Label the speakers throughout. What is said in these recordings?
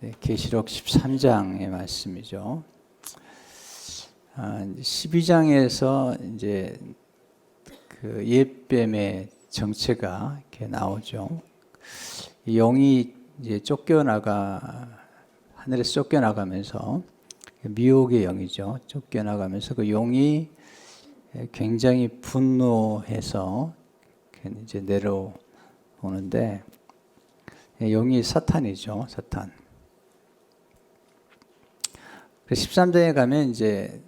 Speaker 1: 네, 계시록 13장의 말씀이죠. 12장에서 이제 그 옛뱀의 정체가 이렇게 나오죠. 영이 이제 하늘에서 쫓겨나가면서 미혹의 영이죠. 쫓겨나가면서 그 용이 굉장히 분노해서 이제 내려오는데, 용이 사탄이죠, 사탄. 13장에 가면 이제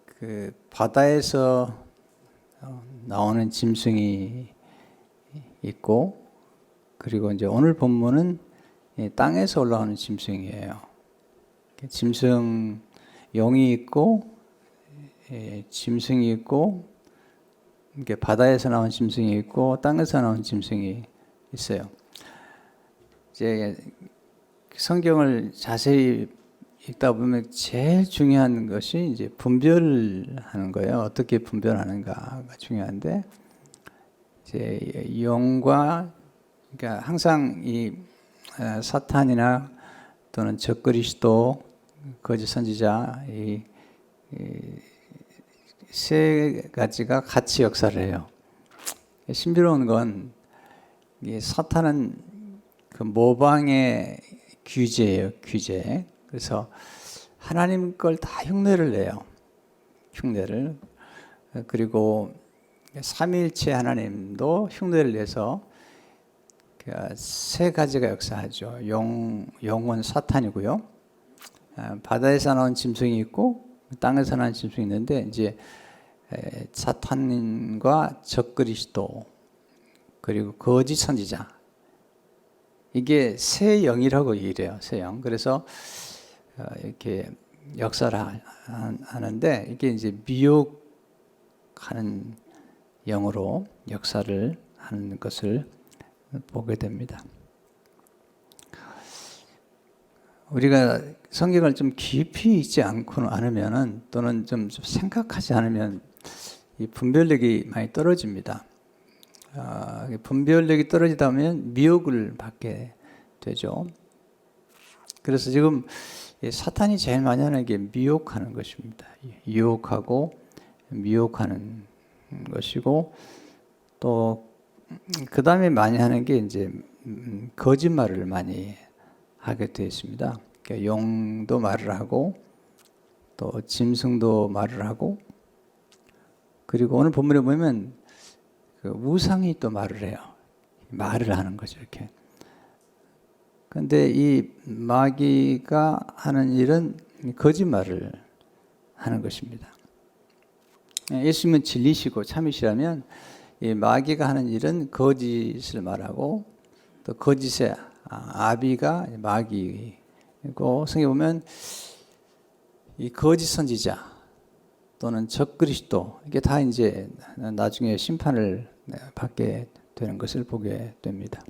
Speaker 1: 그 바다에서 나오는 짐승이 있고, 그리고 이제 오늘 본문은 땅에서 올라오는 짐승이에요. 짐승, 용이 있고, 짐승이 있고, 이렇게 바다에서 나온 짐승이 있고, 땅에서 나온 짐승이 있어요. 이제 성경을 자세히 읽다 보면 제일 중요한 것이 이제 분별하는 거예요. 어떻게 분별하는가가 중요한데, 이제 영과, 그러니까 항상 이 사탄이나 또는 적그리스도, 거짓 선지자, 이 세 가지가 같이 역사를 해요. 신비로운 건 이 사탄은 그 모방의 규제예요, 규제. 그래서 하나님 걸 다 흉내를 내요. 흉내를. 그리고 삼위일체 하나님도 흉내를 내서 세 가지가 역사하죠. 영은 사탄이고요. 바다에서 나온 짐승이 있고 땅에서 나온 짐승이 있는데, 이제 사탄과 적그리스도 그리고 거짓 선지자, 이게 새 영이라고 얘기를 해요. 새 영. 그래서 이렇게 역사를 하는데, 이게 이제 미혹하는 영으로 역사를 하는 것을 보게 됩니다. 우리가 성경을 좀 깊이 읽지 않으면은, 또는 좀 생각하지 않으면 이 분별력이 많이 떨어집니다. 분별력이 떨어지다 보면 미혹을 받게 되죠. 그래서 지금 사탄이 제일 많이 하는 게 미혹하는 것입니다. 유혹하고 미혹하는 것이고, 또 그 다음에 많이 하는 게 이제 거짓말을 많이 하게 되어 있습니다. 그러니까 용도 말을 하고, 또 짐승도 말을 하고, 그리고 오늘 본문에 보면 그 우상이 또 말을 해요. 말을 하는 거죠, 이렇게. 그런데 이 마귀가 하는 일은 거짓말을 하는 것입니다. 예수님은 진리시고 참이시라면, 이 마귀가 하는 일은 거짓을 말하고, 또 거짓의 아비가 마귀고, 성경에 보면 이 거짓 선지자 또는 적그리스도, 이게 다 이제 나중에 심판을 받게 되는 것을 보게 됩니다.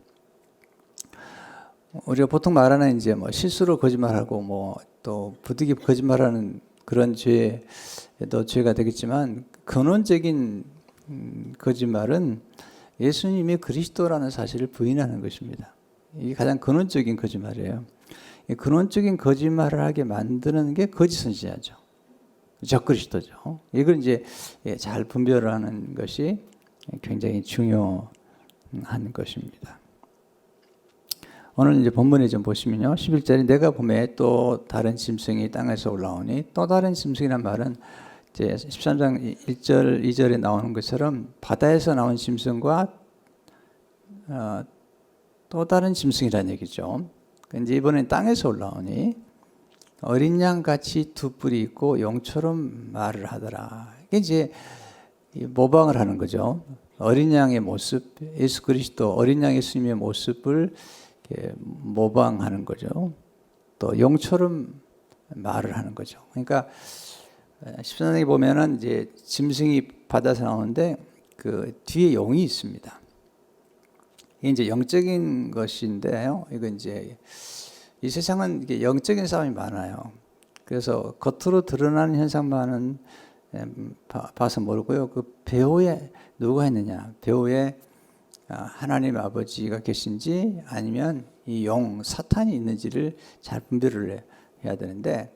Speaker 1: 우리가 보통 말하는 이제 뭐 실수로 거짓말하고 뭐 또 부득이 거짓말하는 그런 죄도 죄가 되겠지만, 근원적인 거짓말은 예수님이 그리스도라는 사실을 부인하는 것입니다. 이게 가장 근원적인 거짓말이에요. 이 근원적인 거짓말을 하게 만드는 게 거짓 선지자죠. 적그리스도죠. 이걸 이제 잘 분별하는 것이 굉장히 중요한 것입니다. 오늘 이제 본문에 좀 보시면요, 11절에 내가 보매 또 다른 짐승이 땅에서 올라오니, 또 다른 짐승이란 말은 이제 13장 1절, 2절에 나오는 것처럼 바다에서 나온 짐승과 또 다른 짐승이라는 얘기죠. 이제 이번엔 땅에서 올라오니 어린 양 같이 두 뿔이 있고 용처럼 말을 하더라. 이게 이제 모방을 하는 거죠. 어린 양의 모습, 예수 그리스도 어린 양 예수님의 모습을 모방하는 거죠. 또 용처럼 말을 하는 거죠. 그러니까 13장에 보면은 이제 짐승이 바다에서 나오는데 그 뒤에 용이 있습니다. 이게 이제 영적인 것인데요. 이거 이제 이 세상은 이게 영적인 싸움이 많아요. 그래서 겉으로 드러나는 현상만은 봐서 모르고요. 그 배후에 누가 있느냐, 배후에 하나님 아버지가 계신지 아니면 이 용 사탄이 있는지를 잘 분별을 해야 되는데,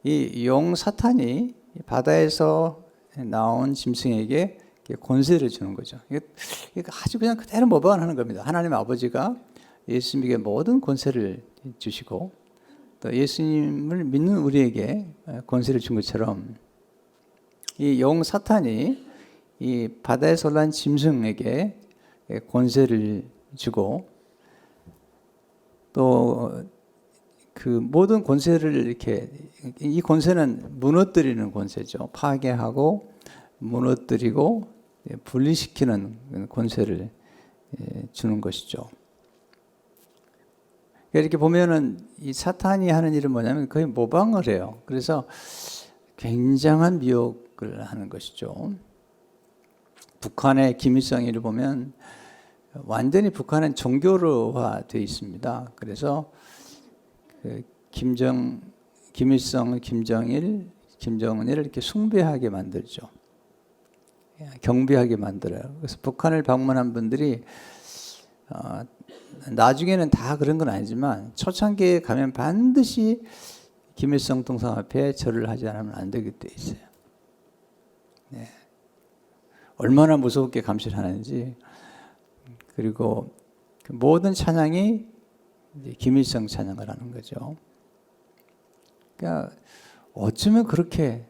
Speaker 1: 이 용 사탄이 바다에서 나온 짐승에게 권세를 주는 거죠. 이게 아주 그냥 그대로 모방하는 겁니다. 하나님 아버지가 예수님에게 모든 권세를 주시고 또 예수님을 믿는 우리에게 권세를 준 것처럼 이 용 사탄이 이 바다에서 올라온 짐승에게 권세를 주고 또 그 모든 권세를 이렇게, 이 권세는 무너뜨리는 권세죠. 파괴하고 무너뜨리고 분리시키는 권세를 주는 것이죠. 이렇게 보면은 이 사탄이 하는 일은 뭐냐면 거의 모방을 해요. 그래서 굉장한 미혹을 하는 것이죠. 북한의 김일성이를 보면 완전히 북한은 종교로화되어 있습니다. 그래서 그 김일성, 김정일, 김정은을 이렇게 숭배하게 만들죠. 경배하게 만들어요. 그래서 북한을 방문한 분들이 나중에는 다 그런 건 아니지만 초창기에 가면 반드시 김일성 동상 앞에 절을 하지 않으면 안 되게 돼 있어요. 네. 얼마나 무섭게 감시를 하는지. 그리고 그 모든 찬양이 김일성 찬양을 하는 거죠. 그러니까 어쩌면 그렇게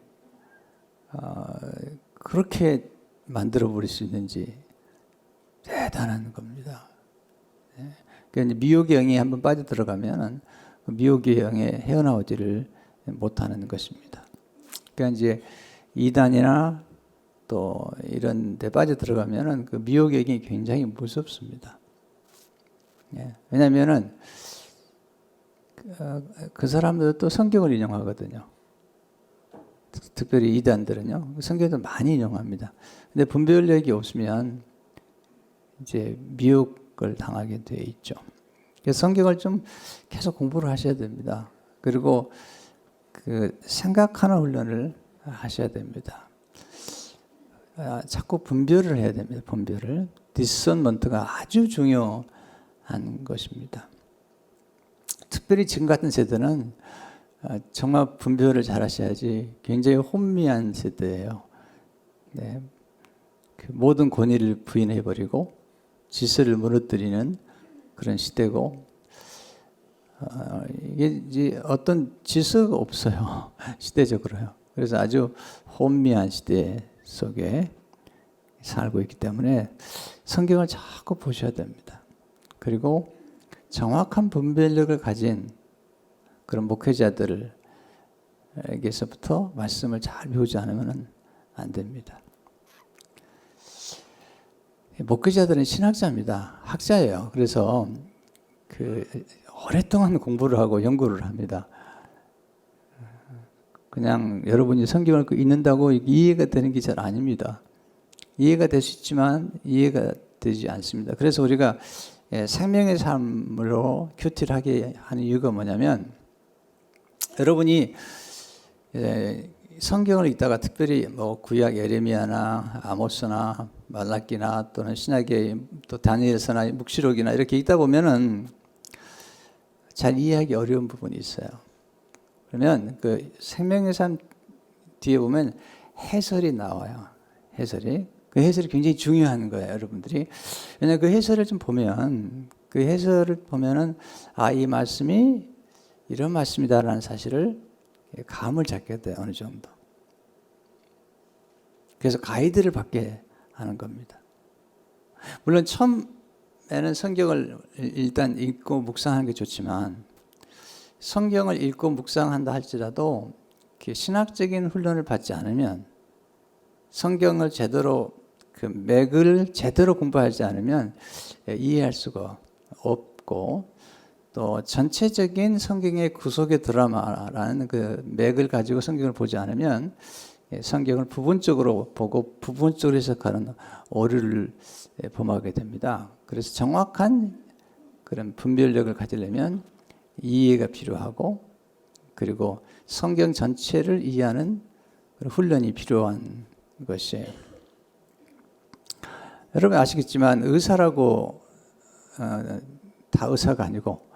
Speaker 1: 만들어 버릴 수 있는지 대단한 겁니다. 그러니까 미혹의 영이 한번 빠져 들어가면 미혹의 영에 헤어나오지를 못하는 것입니다. 그러니까 이제 이단이나 또 이런 데 빠져 들어가면은 그 미혹의 영이 굉장히 무섭습니다. 왜냐하면은 그 사람들도 또 성경을 인용하거든요. 특별히 이단들은요, 성경도 많이 인용합니다. 근데 분별력이 없으면 이제 미혹을 당하게 돼 있죠. 그래서 성경을 좀 계속 공부를 하셔야 됩니다. 그리고 그 생각하는 훈련을 하셔야 됩니다. 자꾸 분별을 해야 됩니다. 분별을. 디스선먼트가 아주 중요한 것입니다. 특별히 지금 같은 세대는 정말 분별을 잘 하셔야지. 굉장히 혼미한 세대예요. 네. 그 모든 권위를 부인해버리고 질서를 무너뜨리는 그런 시대고, 이게 이제 어떤 질서가 없어요. 시대적으로요. 그래서 아주 혼미한 시대 속에 살고 있기 때문에 성경을 자꾸 보셔야 됩니다. 그리고 정확한 분별력을 가진 그런 목회자들에게서부터 말씀을 잘 배우지 않으면 안 됩니다. 목회자들은 신학자입니다. 학자예요. 그래서 그 오랫동안 공부를 하고 연구를 합니다. 그냥 여러분이 성경을 읽는다고 이해가 되는 게 잘 아닙니다. 이해가 될 수 있지만 이해가 되지 않습니다. 그래서 우리가 생명의 삶으로 큐티를 하게 하는 이유가 뭐냐면, 여러분이 성경을 읽다가 특별히 뭐 구약 예레미야나 아모스나 말라기나 또는 신약의 또 다니엘서나 묵시록이나 이렇게 읽다 보면은 잘 이해하기 어려운 부분이 있어요. 그러면 그 생명의 삶 뒤에 보면 해설이 나와요. 해설이. 그 해설이 굉장히 중요한 거예요, 여러분들이. 왜냐하면 그 해설을 좀 보면, 그 해설을 보면은 이 말씀이 이런 말씀이다라는 사실을 감을 잡게 돼요, 어느 정도. 그래서 가이드를 받게 하는 겁니다. 물론 처음에는 성경을 일단 읽고 묵상하는 게 좋지만, 성경을 읽고 묵상한다 할지라도 신학적인 훈련을 받지 않으면, 성경을 제대로 그 맥을 제대로 공부하지 않으면 이해할 수가 없고, 또 전체적인 성경의 구속의 드라마라는 그 맥을 가지고 성경을 보지 않으면 성경을 부분적으로 보고 부분적으로 해석하는 오류를 범하게 됩니다. 그래서 정확한 그런 분별력을 가지려면 이해가 필요하고, 그리고 성경 전체를 이해하는 훈련이 필요한 것이에요. 여러분 아시겠지만 의사라고 다 의사가 아니고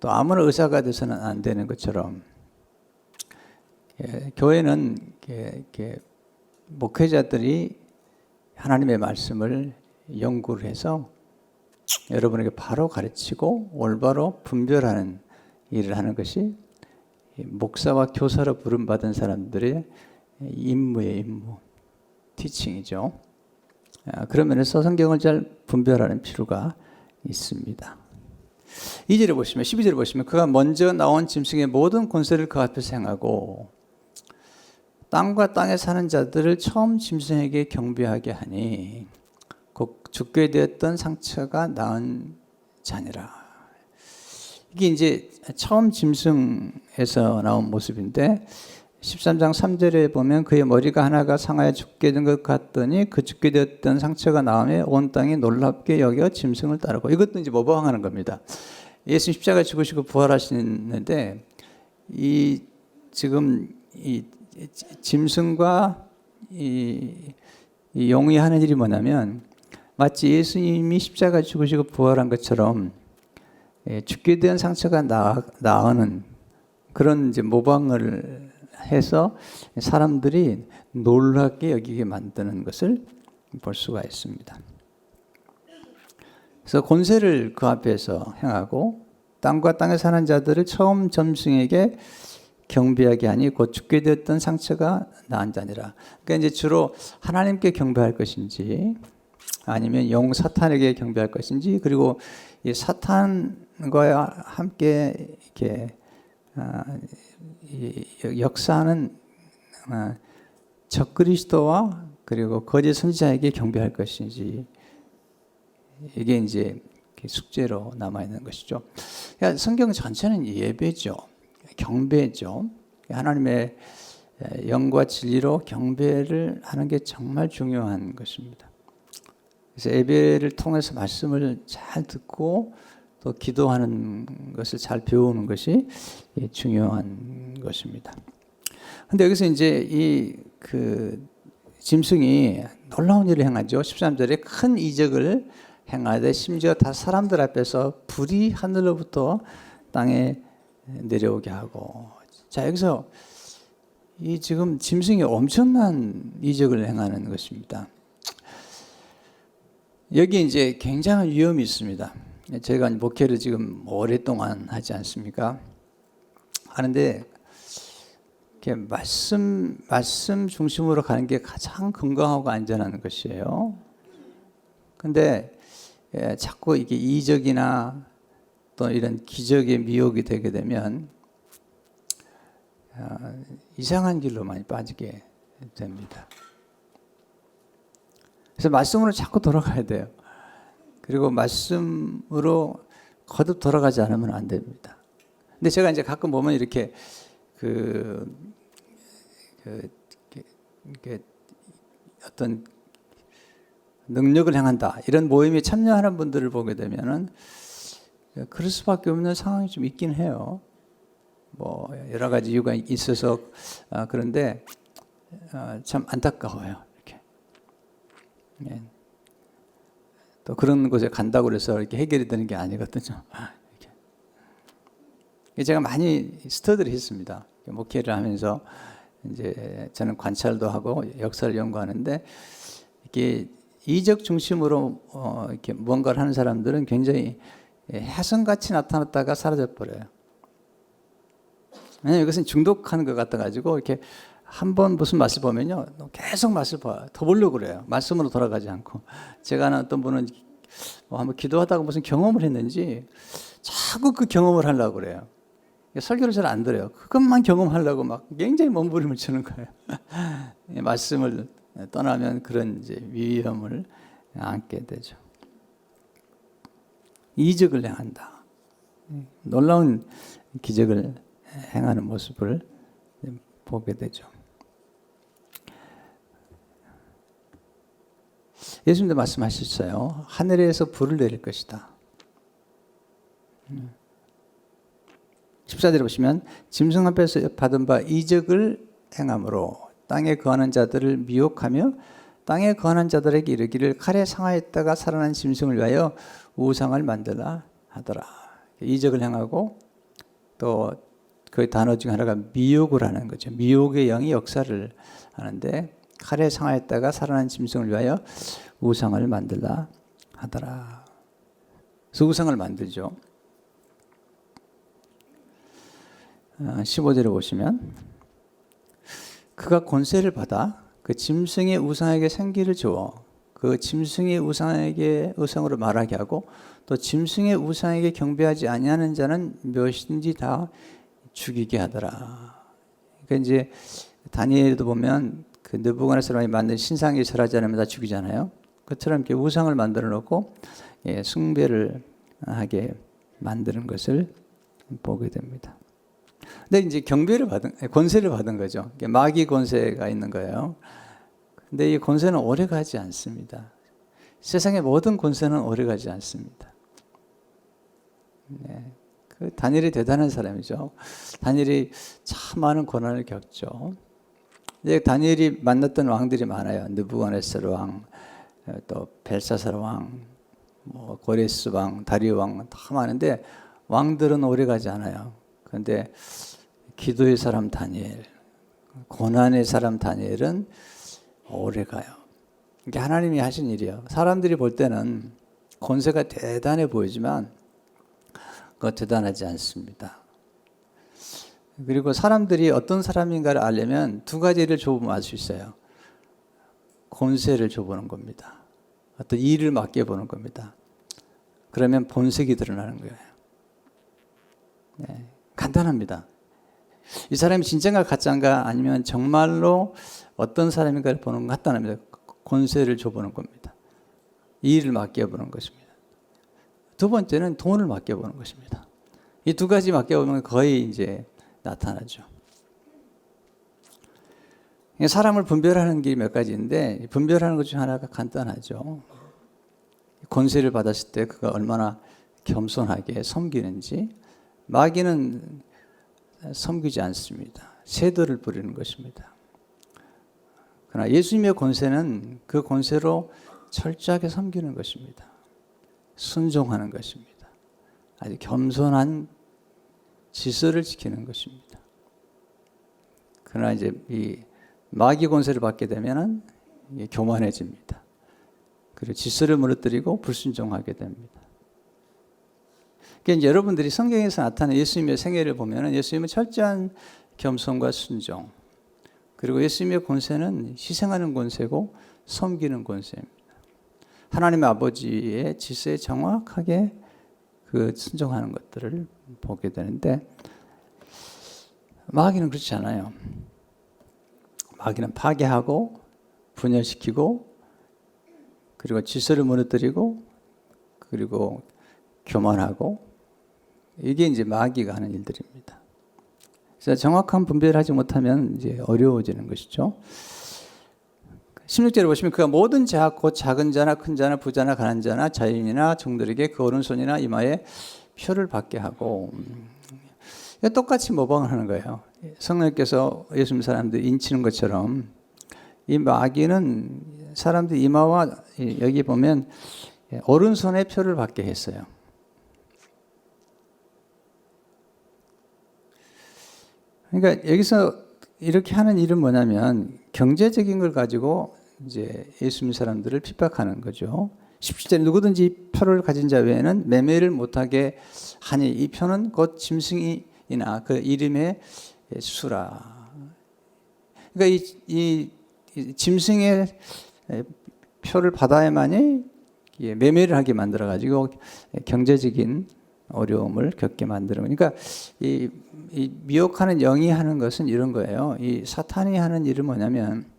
Speaker 1: 또 아무나 의사가 돼서는 안 되는 것처럼 교회는 목회자들이 하나님의 말씀을 연구를 해서 여러분에게 바로 가르치고 올바로 분별하는 일을 하는 것이 목사와 교사로 부름받은 사람들의 임무의 임무, 티칭이죠. 그런 면에서 성경을 잘 분별하는 필요가 있습니다. 2절에 보시면 12절에 보시면 그가 먼저 나온 짐승의 모든 권세를 그 앞에서 행하고 땅과 땅에 사는 자들을 처음 짐승에게 경배하게 하니 곧 죽게 되었던 상처가 나은 자니라. 이게 이제 처음 짐승에서 나온 모습인데 13장 3절에 보면 그의 머리가 하나가 상하여 죽게 된 것 같더니 그 죽게 되었던 상처가 나음에 온 땅이 놀랍게 여겨 짐승을 따르고, 이것도 이제 모방하는 겁니다. 예수님 십자가에 죽으시고 부활하시는데 이 지금 이 짐승과 이 용이 하는 일이 뭐냐면 마치 예수님이 십자가에 죽으시고 부활한 것처럼 죽게 된 상처가 나으는 그런 이제 모방을 해서 사람들이 놀랍게 여기게 만드는 것을 볼 수가 있습니다. 그래서 권세를 그 앞에서 행하고 땅과 땅에 사는 자들을 처음 짐승에게 경배하게 하니 곧 죽게 되었던 상처가 나은 자니라. 그러니까 이제 주로 하나님께 경배할 것인지 아니면 영 사탄에게 경배할 것인지, 그리고 이 사탄과 함께 이렇게 역사하는 적그리스도와 그리고 거짓 선지자에게 경배할 것인지, 이게 이제 숙제로 남아 있는 것이죠. 그러니까 성경 전체는 예배죠, 경배죠. 하나님의 영과 진리로 경배를 하는 게 정말 중요한 것입니다. 그래서 예배를 통해서 말씀을 잘 듣고 또 기도하는 것을 잘 배우는 것이 중요한 것입니다. 근데 여기서 이제 이 짐승이 놀라운 일을 행하죠. 13절에 큰 이적을 행하되 심지어 다 사람들 앞에서 불이 하늘로부터 땅에 내려오게 하고. 자, 여기서 이 지금 짐승이 엄청난 이적을 행하는 것입니다. 여기 이제 굉장한 위험이 있습니다. 제가 목회를 지금 오랫동안 하지 않습니까? 하는데 이렇게 말씀 중심으로 가는 게 가장 건강하고 안전한 것이에요. 근데 자꾸 이게 이적이나 또 이런 기적에 미혹이 되게 되면 이상한 길로 많이 빠지게 됩니다. 그래서 말씀으로 자꾸 돌아가야 돼요. 그리고 말씀으로 거듭 돌아가지 않으면 안 됩니다. 근데 제가 이제 가끔 보면 이렇게 어떤 능력을 행한다 이런 모임에 참여하는 분들을 보게 되면은 그럴 수밖에 없는 상황이 좀 있긴 해요. 뭐 여러 가지 이유가 있어서 그런데 참 안타까워요. 이렇게. 예. 또 그런 곳에 간다고 그래서 이렇게 해결이 되는 게 아니거든요. 이렇게. 제가 많이 스터디를 했습니다. 목회를 하면서 이제 저는 관찰도 하고 역사를 연구하는데 이렇게 이적 중심으로 이렇게 뭔가를 하는 사람들은 굉장히 혜성같이 나타났다가 사라져 버려요. 왜냐하면 이것은 중독하는 것 같아 가지고 이렇게 한번 무슨 맛을 보면요 계속 맛을 봐요. 더 보려고 그래요. 말씀으로 돌아가지 않고. 제가 아는 어떤 분은 한번 기도하다가 무슨 경험을 했는지 자꾸 그 경험을 하려고 그래요. 설교를 잘 안 들어요. 그것만 경험하려고 막 굉장히 몸부림을 치는 거예요. 말씀을 떠나면 그런 이제 위험을 안게 되죠. 이적을 행한다. 놀라운 기적을 행하는 모습을 보게 되죠. 예수님도 말씀하셨어요. 하늘에서 불을 내릴 것이다. 14절에 보시면 짐승 앞에서 받은 바 이적을 행함으로 땅에 거하는 자들을 미혹하며 땅에 거하는 자들에게 이르기를 칼에 상하였다가 살아난 짐승을 위하여 우상을 만들라 하더라. 이적을 행하고 또 그 단어 중 하나가 미혹을 하는 거죠. 미혹의 영이 역사를 하는데 칼에 상하였다가 살아난 짐승을 위하여 우상을 만들라 하더라. 그래서 우상을 만들죠. 15절에 보시면 그가 권세를 받아 그 짐승의 우상에게 생기를 주어 그 짐승의 우상에게 우상으로 말하게 하고 또 짐승의 우상에게 경배하지 아니하는 자는 무엇이든지 다 죽이게 하더라. 그러니까 이제 다니엘도 보면 그 느부갓네살이 만든 신상에 절하지 않으면 다 죽이잖아요. 그처럼 이렇게 우상을 만들어 놓고 숭배를 하게 만드는 것을 보게 됩니다. 근데 이제 경배를 받은 권세를 받은 거죠. 마귀 권세가 있는 거예요. 근데 이 권세는 오래 가지 않습니다. 세상의 모든 권세는 오래 가지 않습니다. 네. 그 다니엘이 대단한 사람이죠. 다니엘이 참 많은 고난을 겪죠. 이제 다니엘이 만났던 왕들이 많아요. 느부갓네살 왕, 또 벨사살 왕, 뭐 고레스 왕, 다리오 왕 다 많은데 왕들은 오래 가지 않아요. 그런데 기도의 사람 다니엘, 고난의 사람 다니엘은 오래 가요. 이게 하나님이 하신 일이에요. 사람들이 볼 때는 권세가 대단해 보이지만 그거 대단하지 않습니다. 그리고 사람들이 어떤 사람인가를 알려면 두 가지를 줘보면 알 수 있어요. 권세를 줘보는 겁니다. 어떤 일을 맡겨보는 겁니다. 그러면 본색이 드러나는 거예요. 네, 간단합니다. 이 사람이 진짜인가 가짜인가 아니면 정말로 어떤 사람인가를 보는 건 간단합니다. 권세를 줘보는 겁니다. 일을 맡겨보는 것입니다. 두 번째는 돈을 맡겨보는 것입니다. 이 두 가지 맡겨보면 거의 이제 나타나죠. 사람을 분별하는 길이 몇 가지인데 분별하는 것 중 하나가 간단하죠. 권세를 받았을 때 그가 얼마나 겸손하게 섬기는지. 마귀는 섬기지 않습니다. 세도를 부리는 것입니다. 그러나 예수님의 권세는 그 권세로 철저하게 섬기는 것입니다. 순종하는 것입니다. 아주 겸손한 질서를 지키는 것입니다. 그러나 이제 이 마귀 권세를 받게 되면은 교만해집니다. 그리고 질서를 무너뜨리고 불순종하게 됩니다. 그러니까 이제 여러분들이 성경에서 나타난 예수님의 생애를 보면은 예수님은 철저한 겸손과 순종, 그리고 예수님의 권세는 희생하는 권세고 섬기는 권세입니다. 하나님의 아버지의 질서에 정확하게 그 순종하는 것들을 보게 되는데 마귀는 그렇지 않아요. 마귀는 파괴하고 분열시키고 그리고 질서를 무너뜨리고 그리고 교만하고 이게 이제 마귀가 하는 일들입니다. 그래서 정확한 분별을 하지 못하면 이제 어려워지는 것이죠. 16절에 보시면 그가 모든 자악 곧 작은 자나 큰 자나 부자나 가난한 자나 자유인이나 종들에게 그 오른손이나 이마에 표를 받게 하고 똑같이 모방을 하는 거예요. 성령께서 예수님 사람들 인치는 것처럼 이 마귀는 사람들 이마와 여기 보면 오른손에 표를 받게 했어요. 그러니까 여기서 이렇게 하는 일은 뭐냐면 경제적인 걸 가지고 이제 예수님 사람들을 핍박하는 거죠. 17절에 누구든지 표를 가진 자 외에는 매매를 못하게 하니 이 표는 곧 짐승이나 그 이름의 수라. 그러니까 이 짐승의 표를 받아야만이 매매를 하게 만들어 가지고 경제적인 어려움을 겪게 만드는 거니까 이 미혹하는 영이 하는 것은 이런 거예요. 이 사탄이 하는 일은 뭐냐면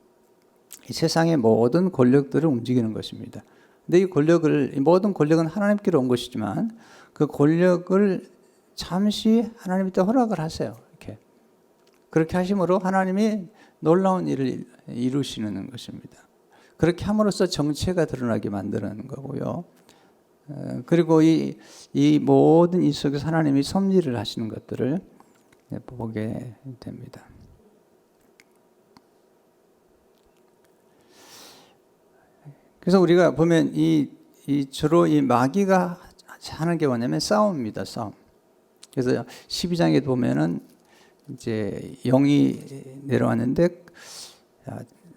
Speaker 1: 이 세상의 모든 권력들을 움직이는 것입니다. 근데 이 모든 권력은 하나님께로 온 것이지만 그 권력을 잠시 하나님께 허락을 하세요. 그렇게 하심으로 하나님이 놀라운 일을 이루시는 것입니다. 그렇게 함으로써 정체가 드러나게 만드는 거고요. 그리고 이 모든 일 속에서 하나님이 섭리를 하시는 것들을 보게 됩니다. 그래서 우리가 보면 이 주로 이 마귀가 하는 게 뭐냐면 싸움입니다. 싸움. 그래서 12장에 보면은 이제 영이 내려왔는데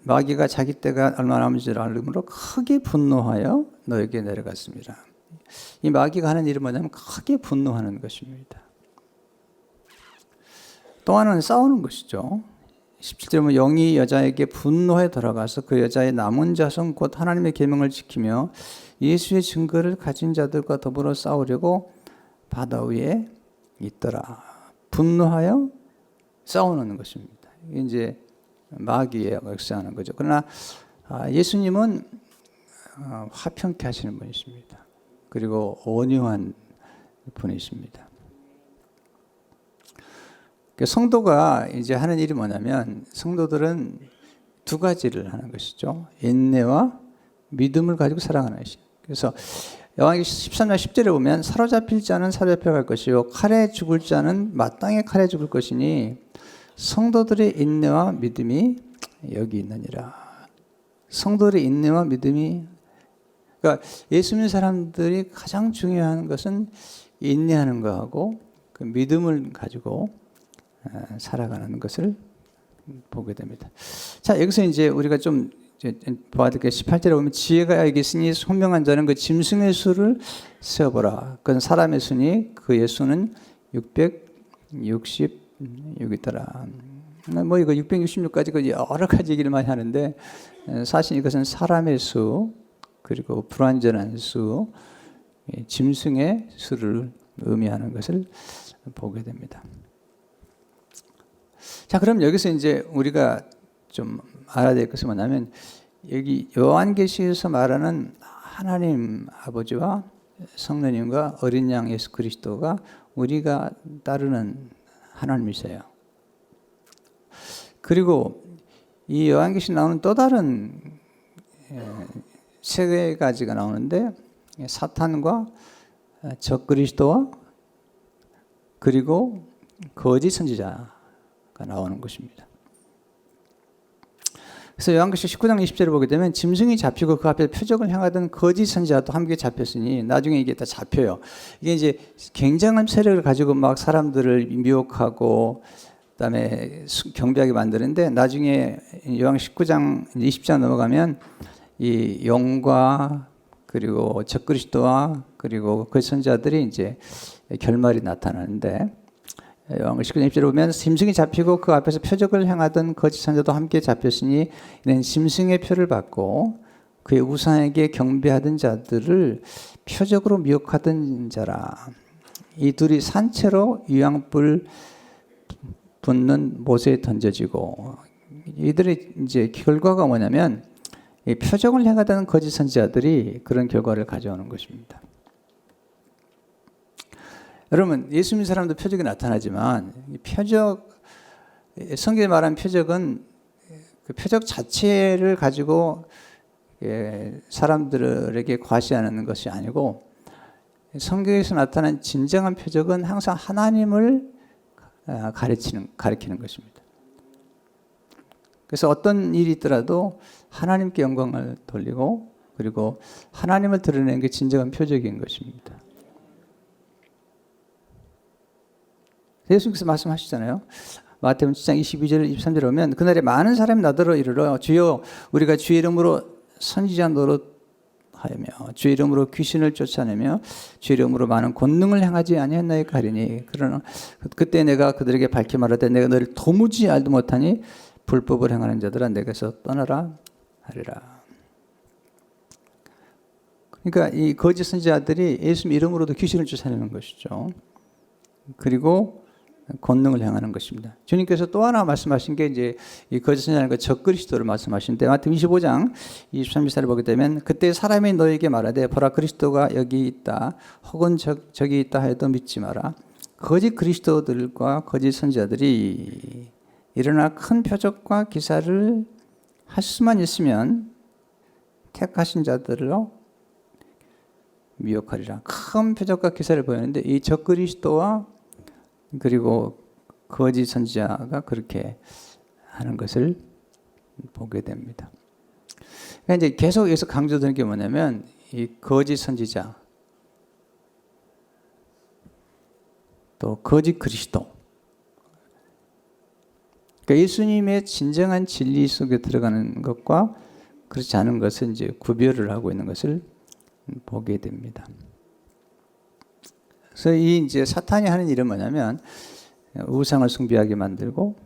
Speaker 1: 마귀가 자기 때가 얼마 남은 줄 알므로 크게 분노하여 너에게 내려갔습니다. 이 마귀가 하는 일은 뭐냐면 크게 분노하는 것입니다. 또 하나는 싸우는 것이죠. 17절에 보면 영이 여자에게 분노해 돌아가서 그 여자의 남은 자손 곧 하나님의 계명을 지키며 예수의 증거를 가진 자들과 더불어 싸우려고 바다 위에 있더라. 분노하여 싸우는 것입니다. 이게 이제 마귀의 역사하는 거죠. 그러나 예수님은 화평케 하시는 분이십니다. 그리고 온유한 분이십니다. 성도가 이제 하는 일이 뭐냐면 성도들은 두 가지를 하는 것이죠. 인내와 믿음을 가지고 살아가는 것이죠. 그래서 요한계시록 13장 10절에 보면 사로잡힐 자는 사로잡혀갈 것이요 칼에 죽을 자는 마땅히 칼에 죽을 것이니 성도들의 인내와 믿음이 여기 있느니라. 성도들의 인내와 믿음이, 그러니까 예수 믿는 사람들이 가장 중요한 것은 인내하는 것하고 그 믿음을 가지고 살아가는 것을 보게 됩니다. 자, 여기서 이제 우리가 좀 봐야 될 게 18절에 보면 지혜가 여기 있으니 손명한 자는 그 짐승의 수를 세어보라. 그건 사람의 수니 그의 수는 666이더라. 뭐 이거 666까지 그 여러 가지 얘기를 많이 하는데 사실 이것은 사람의 수 그리고 불완전한 수, 짐승의 수를 의미하는 것을 보게 됩니다. 자, 그럼 여기서 이제 우리가 좀 알아야 될 것은 뭐냐면 여기 요한계시에서 말하는 하나님 아버지와 성령님과 어린 양 예수 그리스도가 우리가 따르는 하나님이세요. 그리고 이 요한계시 나오는 또 다른 세 가지가 나오는데 사탄과 적그리스도와 그리고 거짓 선지자가 나오는 것입니다. 그래서 요한계시록 19장 20절을 보게 되면 짐승이 잡히고 그 앞에 표적을 향하던 거짓 선지자도 함께 잡혔으니 나중에 이게 다 잡혀요. 이게 이제 굉장한 세력을 가지고 막 사람들을 미혹하고 그다음에 경배하게 만드는데 나중에 요한계시록 19장 20장 넘어가면 이 영과 그리고 적그리스도와 그리고 그 선지자들이 이제 결말이 나타나는데 요한계시록 19장 20절에 보면 짐승이 잡히고 그 앞에서 표적을 행하던 거짓 선지자도 함께 잡혔으니 이는 짐승의 표를 받고 그의 우상에게 경배하던 자들을 표적으로 미혹하던 자라. 이 둘이 산채로 유황불 붙는 못에 던져지고 이들의 이제 결과가 뭐냐면 이 표적을 행하던 거짓 선지자들이 그런 결과를 가져오는 것입니다. 여러분, 예수 믿는 사람도 표적이 나타나지만 표적, 성경에 말하는 표적은 그 표적 자체를 가지고 사람들에게 과시하는 것이 아니고 성경에서 나타난 진정한 표적은 항상 하나님을 가리키는 것입니다. 그래서 어떤 일이 있더라도 하나님께 영광을 돌리고 그리고 하나님을 드러내는 게 진정한 표적인 것입니다. 예수님께서 말씀하시잖아요. 마태복음 7장 22절 23절에 보면 그날에 많은 사람이 나더러 이르러 주여 우리가 주의 이름으로 선지자 노릇하며 주의 이름으로 귀신을 쫓아내며 주의 이름으로 많은 권능을 행하지 아니했나이까 하리니 그러나 그때 내가 그들에게 밝히 말하되 내가 너를 도무지 알도 못하니 불법을 행하는 자들아 내게서 떠나라 하리라. 그러니까 이 거짓 선지자들이 예수 이름으로도 귀신을 쫓아내는 것이죠. 그리고 권능을 행하는 것입니다. 주님께서 또 하나 말씀하신 게 이제 이 거짓 선지자는 적그리스도를 말씀하시는데 마태복음 25장 23절을 보게 되면 그때 사람이 너에게 말하되 보라 그리스도가 여기 있다 혹은 저기 있다 하여도 믿지 마라. 거짓 그리스도들과 거짓 선지자들이 일어나 큰 표적과 기사를 할 수만 있으면 택하신 자들로 미혹하리라. 큰 표적과 기사를 보였는데 이 적그리스도와 그리고 거짓 선지자가 그렇게 하는 것을 보게 됩니다. 그러니까 이제 계속 여기서 강조되는 게 뭐냐면 이 거짓 선지자, 또 거짓 그리스도. 그러니까 예수님의 진정한 진리 속에 들어가는 것과 그렇지 않은 것을 이제 구별을 하고 있는 것을 보게 됩니다. 그래서 이 이제 사탄이 하는 일은 뭐냐면 우상을 숭배하게 만들고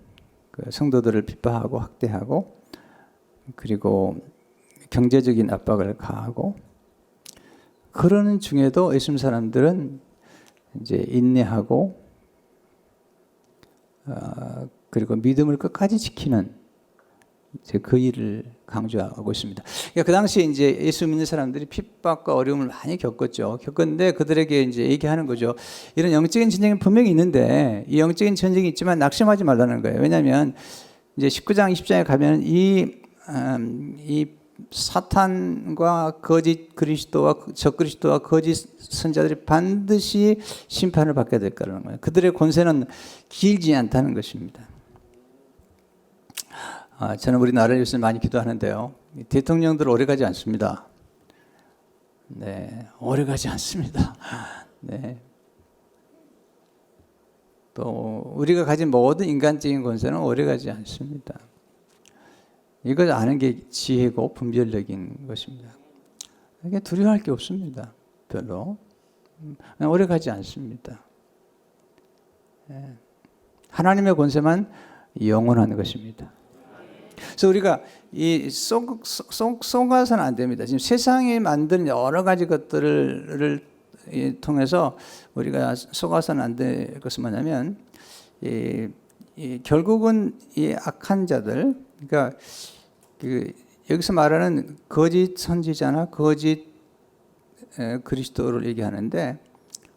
Speaker 1: 그 성도들을 비판하고 학대하고 그리고 경제적인 압박을 가하고 그러는 중에도 예수 사람들은 이제 인내하고 그리고 믿음을 끝까지 지키는 이제 그 일을 강조하고 있습니다. 그러니까 그 당시에 이제 예수 믿는 사람들이 핍박과 어려움을 많이 겪었는데 그들에게 이제 얘기하는 거죠. 이런 영적인 전쟁이 분명히 있는데 이 영적인 전쟁이 있지만 낙심하지 말라는 거예요. 왜냐하면 이제 19장, 20장에 가면 이 사탄과 거짓 그리스도와 적그리스도와 거짓 선자들이 반드시 심판을 받게 될 거라는 거예요. 그들의 권세는 길지 않다는 것입니다. 저는 우리나라를 요새 많이 기도하는데요. 대통령들 오래가지 않습니다. 네, 오래가지 않습니다. 네. 또 우리가 가진 모든 인간적인 권세는 오래가지 않습니다. 이걸 아는 게 지혜고 분별력인 것입니다. 이게 두려워할 게 없습니다. 별로. 오래가지 않습니다. 하나님의 권세만 영원한 것입니다. 그래서 우리가 속아서는 안 됩니다. 지금 세상이 만든 여러 가지 것들을 통해서 우리가 속아서는 안 될 것은 뭐냐면 결국은 이 악한 자들, 그러니까 여기서 말하는 거짓 선지자나 거짓 그리스도를 얘기하는데,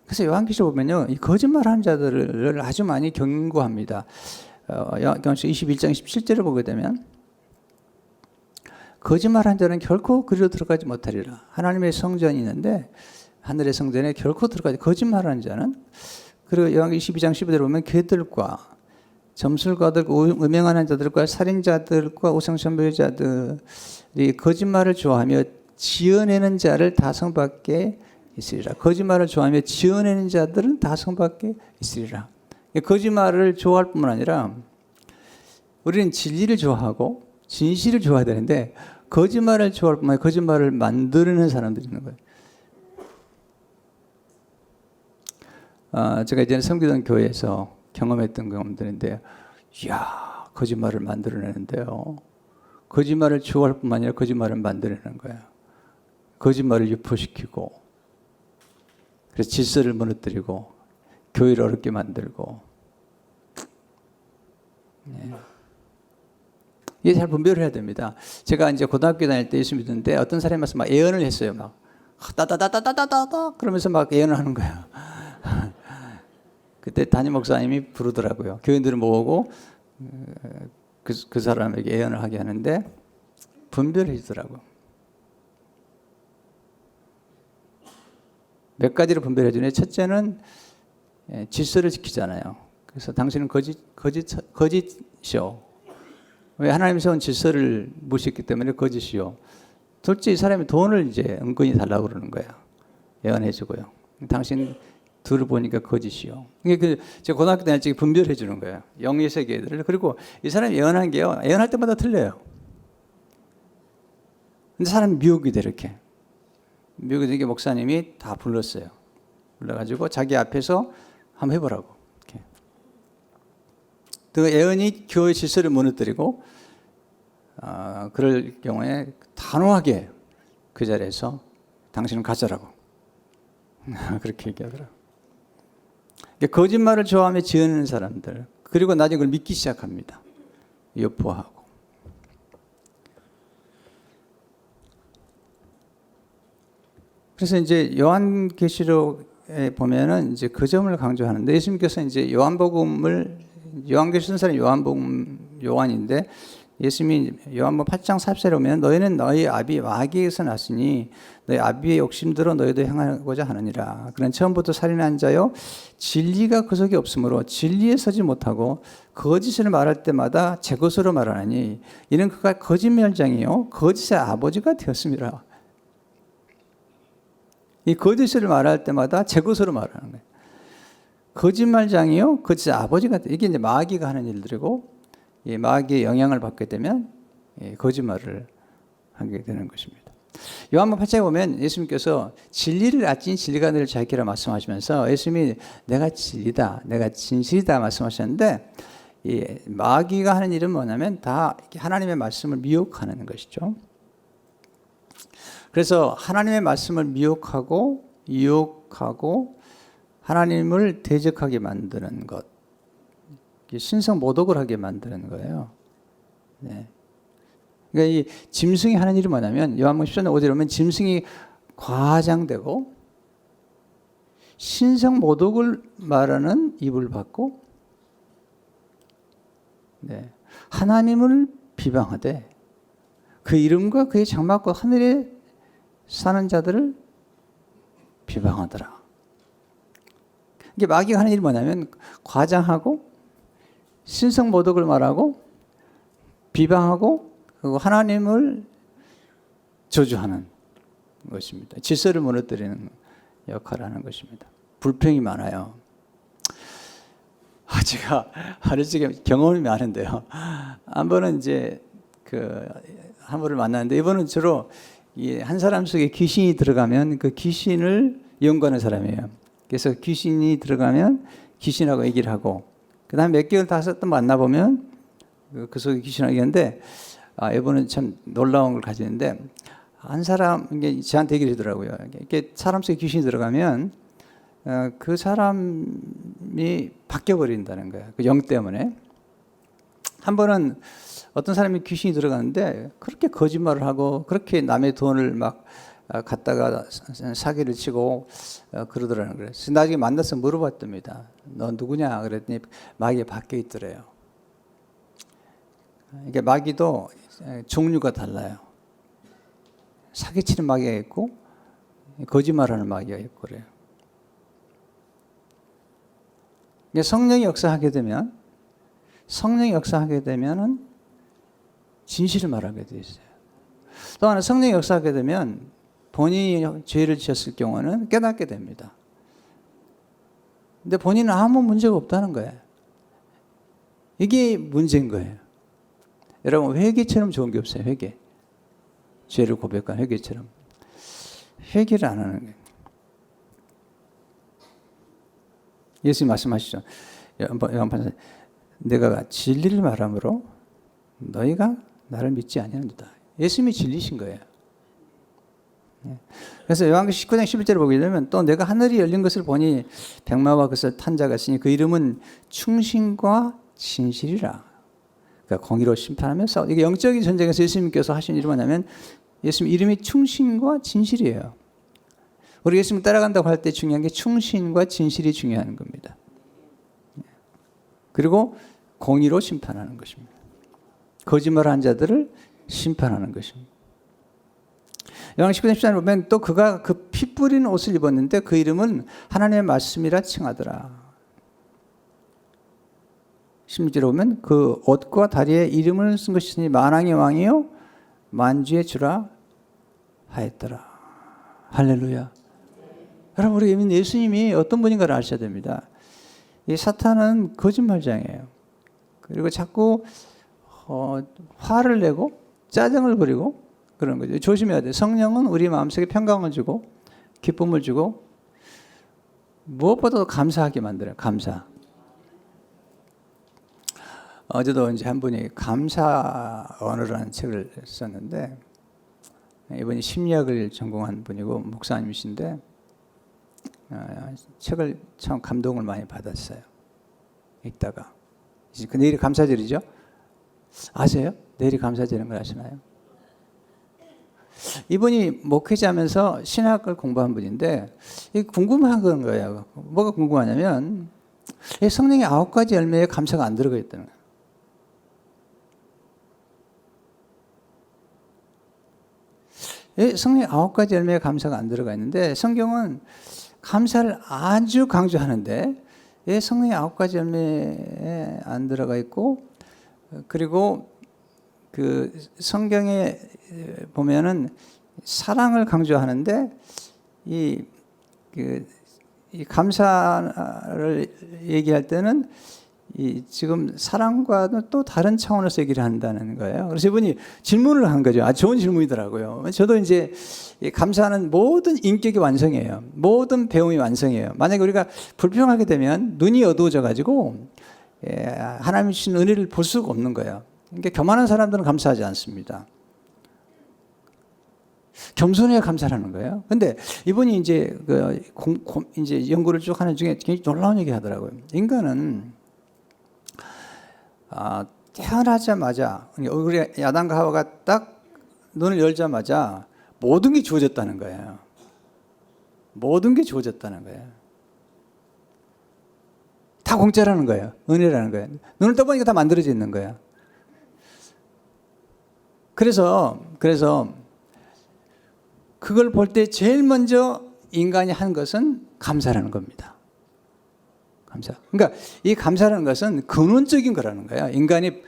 Speaker 1: 그래서 요한계시록 보면요, 이 거짓말하는 자들을 아주 많이 경고합니다. 요한계시록 21장 17절을 보게 되면 거짓말한 자는 결코 그리로 들어가지 못하리라. 하나님의 성전이 있는데 하늘의 성전에 결코 들어가지 거짓말하는 자는, 그리고 요한계시록 22장 15절을 보면 걔들과 점술가들, 음행하는 자들과 살인자들과 우상숭배자들이 거짓말을 좋아하며 지어내는 자를 다 성받게 있으리라. 거짓말을 좋아하며 지어내는 자들은 다 성받게 있으리라. 거짓말을 좋아할 뿐만 아니라 우리는 진리를 좋아하고 진실을 좋아해야 되는데 거짓말을 좋아할 뿐만 아니라 거짓말을 만들어내는 사람들이 있는 거예요. 제가 이제는 섬기던 교회에서 경험했던 경험들인데, 이야, 거짓말을 만들어내는데요. 거짓말을 좋아할 뿐만 아니라 거짓말을 만들어내는 거예요. 거짓말을 유포시키고, 그래서 질서를 무너뜨리고, 교회를 어렵게 만들고. 네. 이게 잘 분별을 해야 됩니다. 제가 이제 고등학교 다닐 때 예수 믿었는데 어떤 사람이 와서 막 예언을 했어요. 막 따다다다다다다다 그러면서 막 예언을 하는 거예요. 그때 담임 목사님이 부르더라고요. 교인들을 모으고 그 사람에게 예언을 하게 하는데 분별해 주더라고요. 몇 가지로 분별해 주네. 첫째는 질서를 지키잖아요. 그래서 당신은 거짓이요. 왜? 하나님 세운 질서를 무시했기 때문에 거짓이요. 둘째, 이 사람이 돈을 이제 은근히 달라고 그러는 거예요. 예언해 주고요. 당신 둘을 보니까 거짓이요. 이게 제가 고등학교 다닐 때 분별해 주는 거예요. 영의 세계들을. 그리고 이 사람이 예언한 게요, 예언할 때마다 틀려요. 근데 사람이 미혹이 돼, 이렇게. 미혹이 되게 목사님이 다 불렀어요. 불러가지고 자기 앞에서 한번 해보라고. 이렇게. 그 예언이 교회 질서를 무너뜨리고, 그럴 경우에 단호하게 그 자리에서 당신은 가짜라고. 그렇게 얘기하더라고요. 거짓말을 좋아하며 지어내는 사람들, 그리고 나중에 그걸 믿기 시작합니다. 여포하고. 그래서 이제 요한계시록에 보면은 이제 그 점을 강조하는데, 예수님께서 이제 요한계시록 쓴 사람이 요한인데 예수님이 요한복음 8장 40절에 보면 너희는 너희 아비 마귀에서 났으니 너희 아비의 욕심대로 너희도 행하고자 하느니라. 그는 처음부터 살인한 자요 진리가 그 속에 없으므로 진리에 서지 못하고 거짓을 말할 때마다 제 것으로 말하나니 이는 그가 거짓말장이요 거짓의 아버지가 되었습니다. 이 거짓을 말할 때마다 제 것으로 말하는 거예요. 거짓말장이요 거짓의 아버지가 이게 이제 마귀가 하는 일들이고 이 마귀의 영향을 받게 되면 거짓말을 하게 되는 것입니다. 요한복음 8장에 보면 예수님께서 진리를 아신 진리가 너를 자기라 말씀하시면서 예수님이 내가 진리다, 내가 진실이다 말씀하셨는데 이 마귀가 하는 일은 뭐냐면 다 하나님의 말씀을 미혹하는 것이죠. 그래서 하나님의 말씀을 미혹하고 유혹하고 하나님을 대적하게 만드는 것, 신성 모독을 하게 만드는 거예요. 네. 그러니까 이 짐승이 하는 일이 뭐냐면 요한복음 10장 5절에 보면 짐승이 과장되고 신성 모독을 말하는 입을 받고 네. 하나님을 비방하되 그 이름과 그의 장막과 하늘에 사는 자들을 비방하더라. 이게 마귀가 하는 일이 뭐냐면 과장하고 신성 모독을 말하고 비방하고 그리고 하나님을 저주하는 것입니다. 질서를 무너뜨리는 역할을 하는 것입니다. 불평이 많아요. 제가 하루직에 경험이 많은데요. 한 번은 이제 한 분을 만났는데 이분은 주로 한 사람 속에 귀신이 들어가면 그 귀신을 연구하는 사람이에요. 그래서 귀신이 들어가면 귀신하고 얘기를 하고 그 다음에 몇 개월 다섯 번 만나보면 그 속에 귀신하고 얘기하는데 이분은 참 놀라운 걸 가지는데 한 사람, 이게 저한테 얘기를 하더라고요. 이렇게 사람 속에 귀신이 들어가면 그 사람이 바뀌어버린다는 거예요. 그 영 때문에. 한 번은 어떤 사람이 귀신이 들어가는데 그렇게 거짓말을 하고 그렇게 남의 돈을 막 갖다가 사기를 치고 그러더라는 거예요. 그래서 나중에 만나서 물어봤답니다. 너 누구냐? 그랬더니 마귀에 바뀌어 있더래요. 이게 마귀도 종류가 달라요. 사기치는 마귀가 있고 거짓말하는 마귀가 있고 그래요. 성령이 역사하게 되면은 진실을 말하게 돼 있어요. 또 하나 성령이 역사하게 되면 본인이 죄를 지었을 경우는 깨닫게 됩니다. 근데 본인은 아무 문제가 없다는 거예요. 이게 문제인 거예요. 여러분 회개처럼 좋은 게 없어요. 회개. 죄를 고백한 회개처럼. 회개를 안 하는 거예요. 예수님 말씀하시죠. 내가 진리를 말함으로 너희가 나를 믿지 아니하는도다. 예수님이 진리신 거예요. 그래서 요한복음 19장 11절을 보게 되면 또 내가 하늘이 열린 것을 보니 백마와 그것을 탄 자가 있으니 그 이름은 충신과 진실이라. 그러니까 공의로 심판하면서 이게 영적인 전쟁에서 예수님께서 하신 일이 뭐냐면 예수님 이름이 충신과 진실이에요. 우리 예수님 따라간다고 할 때 중요한 게 충신과 진실이 중요한 겁니다. 그리고 공의로 심판하는 것입니다. 거짓말한 자들을 심판하는 것입니다. 요한복음 19장 14절에 보면 또 그가 그 피 뿌린 옷을 입었는데 그 이름은 하나님의 말씀이라 칭하더라. 16절에 보면 그 옷과 다리에 이름을 쓴 것이니 만왕의 왕이요 만주의 주라 하였더라. 할렐루야. 여러분 우리 예수님이 어떤 분인가를 아셔야 됩니다. 이 사탄은 거짓말장이에요. 그리고 자꾸 화를 내고 짜증을 부리고 그런 거죠. 조심해야 돼요. 성령은 우리 마음속에 평강을 주고 기쁨을 주고 무엇보다도 감사하게 만들어요. 감사. 어제도 이제 한 분이 감사 언어라는 책을 썼는데 이분이 심리학을 전공한 분이고 목사님이신데 책을 참 감동을 많이 받았어요. 읽다가 그 내일이 감사절이죠. 아세요? 내일이 감사절인 걸 아시나요? 이분이 목회자면서 신학을 공부한 분인데 궁금한 건 거예요. 뭐가 궁금하냐면 성령의 9가지 열매에 감사가 안 들어가 있다는 거예요. 성령의 9가지 열매에 감사가 안 들어가 있는데 성경은 감사를 아주 강조하는데 왜 성령의 9가지 열매에 안 들어가 있고, 그리고 그 성경에 보면은 사랑을 강조하는데 이 감사를 얘기할 때는 지금 사랑과는 또 다른 차원에서 얘기를 한다는 거예요. 그래서 이분이 질문을 한 거죠. 좋은 질문이더라고요. 저도 이제 감사하는 모든 인격이 완성이에요. 모든 배움이 완성이에요. 만약에 우리가 불평하게 되면 눈이 어두워져 가지고 하나님이 주신 은혜를 볼 수가 없는 거예요. 그러니까 교만한 사람들은 감사하지 않습니다. 겸손해야 감사하는 거예요. 근데 이분이 이제 이제 연구를 쭉 하는 중에 굉장히 놀라운 얘기 하더라고요. 인간은 태어나자마자 우리 야단과 하와가 딱 눈을 열자마자 모든 게 주어졌다는 거예요. 모든 게 주어졌다는 거예요. 다 공짜라는 거예요. 은혜라는 거예요. 눈을 떠보니까 다 만들어져 있는 거예요. 그래서 그걸 볼 때 제일 먼저 인간이 한 것은 감사라는 겁니다. 감사. 그러니까 이 감사라는 것은 근원적인 거라는 거예요. 인간이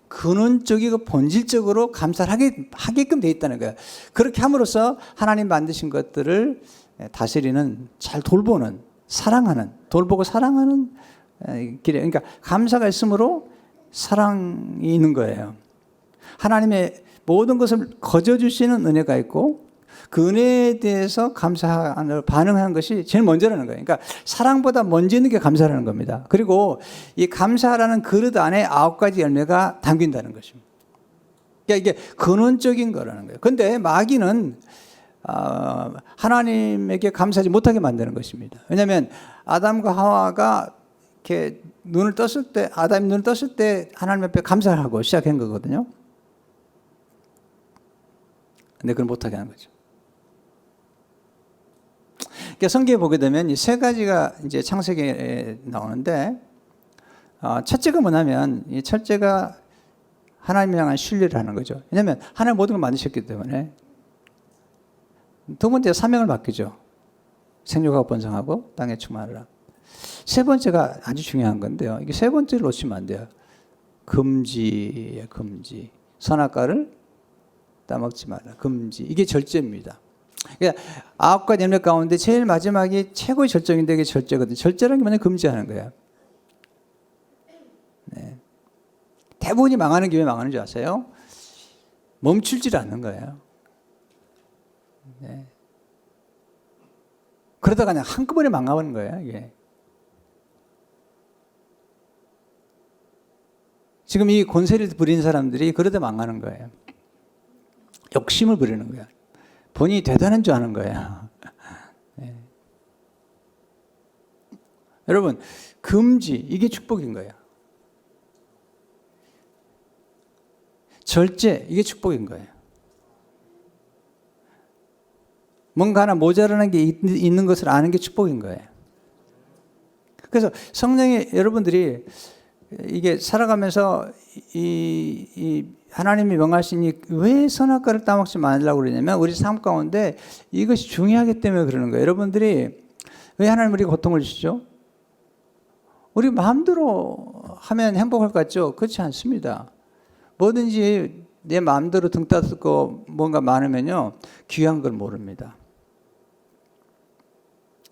Speaker 1: 근원적이고 본질적으로 감사를 하게끔 돼 있다는 거예요. 그렇게 함으로써 하나님 만드신 것들을 다스리는, 잘 돌보는, 사랑하는, 돌보고 사랑하는 길에, 그러니까 감사가 있으므로 사랑이 있는 거예요. 하나님의 모든 것을 거저주시는 은혜가 있고 그 은혜에 대해서 감사하는 반응하는 것이 제일 먼저라는 거예요. 그러니까 사랑보다 먼저 있는 게 감사라는 겁니다. 그리고 이 감사라는 그릇 안에 9가지 열매가 담긴다는 것입니다. 그러니까 이게 근원적인 거라는 거예요. 그런데 마귀는 하나님에게 감사하지 못하게 만드는 것입니다. 왜냐하면 아담과 하와가 이렇게 아담이 눈을 떴을 때 하나님 앞에 감사하고 시작한 거거든요. 근데 그걸 못하게 하는 거죠. 그러니까 성경에 보게 되면 이 3가지가 이제 창세기에 나오는데, 첫째가 뭐냐면, 이 첫째가 하나님을 향한 신뢰를 하는 거죠. 왜냐하면 하나님 모든 걸 만드셨기 때문에. 두 번째, 사명을 맡기죠. 생육하고 번성하고 땅에 충만하라. 세 번째가 아주 중요한 건데요. 이게 세 번째를 놓치면 안 돼요. 금지예요, 금지. 선악과를 따먹지 말라. 금지. 이게 절제입니다. 그러니까 9가지 열매 가운데 제일 마지막이 최고의 절정인데 이게 절제거든요. 절제라는 게 뭐냐면 금지하는 거예요. 네. 대부분이 망하는 게 왜 망하는 줄 아세요? 멈추질 않는 거예요. 네. 그러다가 그냥 한꺼번에 망하는 거예요. 이게. 지금 이 권세를 부리는 사람들이 그러다 망하는 거예요. 욕심을 부리는 거예요. 본인이 대단한 줄 아는 거예요. 네. 여러분, 금지, 이게 축복인 거예요. 절제, 이게 축복인 거예요. 뭔가 하나 모자라는 게 있는 것을 아는 게 축복인 거예요. 그래서 성령이 여러분들이 이게 살아가면서 이 하나님이 명하시니 왜 선악과를 따먹지 말라고 그러냐면 우리 삶 가운데 이것이 중요하기 때문에 그러는 거예요. 여러분들이 왜 하나님 우리에게 고통을 주시죠? 우리 마음대로 하면 행복할 것 같죠? 그렇지 않습니다. 뭐든지 내 마음대로 등 따뜻고 뭔가 많으면요 귀한 걸 모릅니다.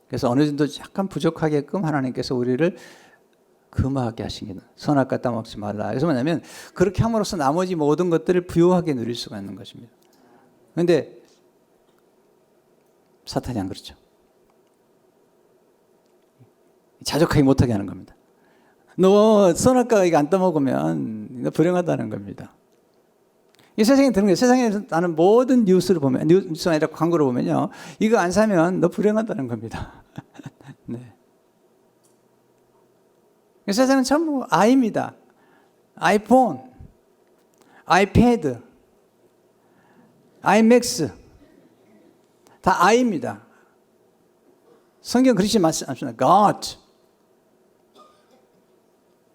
Speaker 1: 그래서 어느 정도 약간 부족하게끔 하나님께서 우리를 금하게 하시기는 선악과 따먹지 말라. 그래서 뭐냐면 그렇게 함으로써 나머지 모든 것들을 부유하게 누릴 수가 있는 것입니다. 그런데 사탄이 안 그렇죠. 자족하게 못하게 하는 겁니다. 너 선악과 이거 안 따먹으면 너 불행하다는 겁니다. 이 세상에 드는 거예요. 세상에 나는 모든 뉴스를 보면, 뉴스가 아니라 광고를 보면요, 이거 안 사면 너 불행하다는 겁니다. 네. 세상은 전부 아이입니다. 아이폰, 아이패드, 아이맥스, 다 아이입니다. 성경 그렇지 않습니다. God.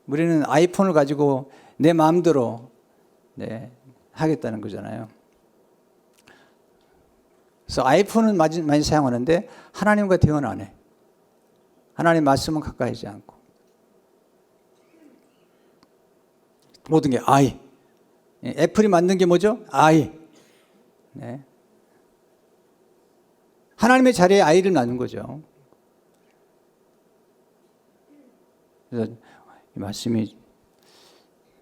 Speaker 1: 우리는 아이폰을 가지고 내 마음대로 하겠다는 거잖아요. 그래서 아이폰은 많이 사용하는데 하나님과 대화는 안 해. 하나님 말씀은 가까이 하지 않고. 모든 게 I. 애플이 만든 게 뭐죠? I. 네. 하나님의 자리에 I를 놔둔 거죠. 그래서 이 말씀이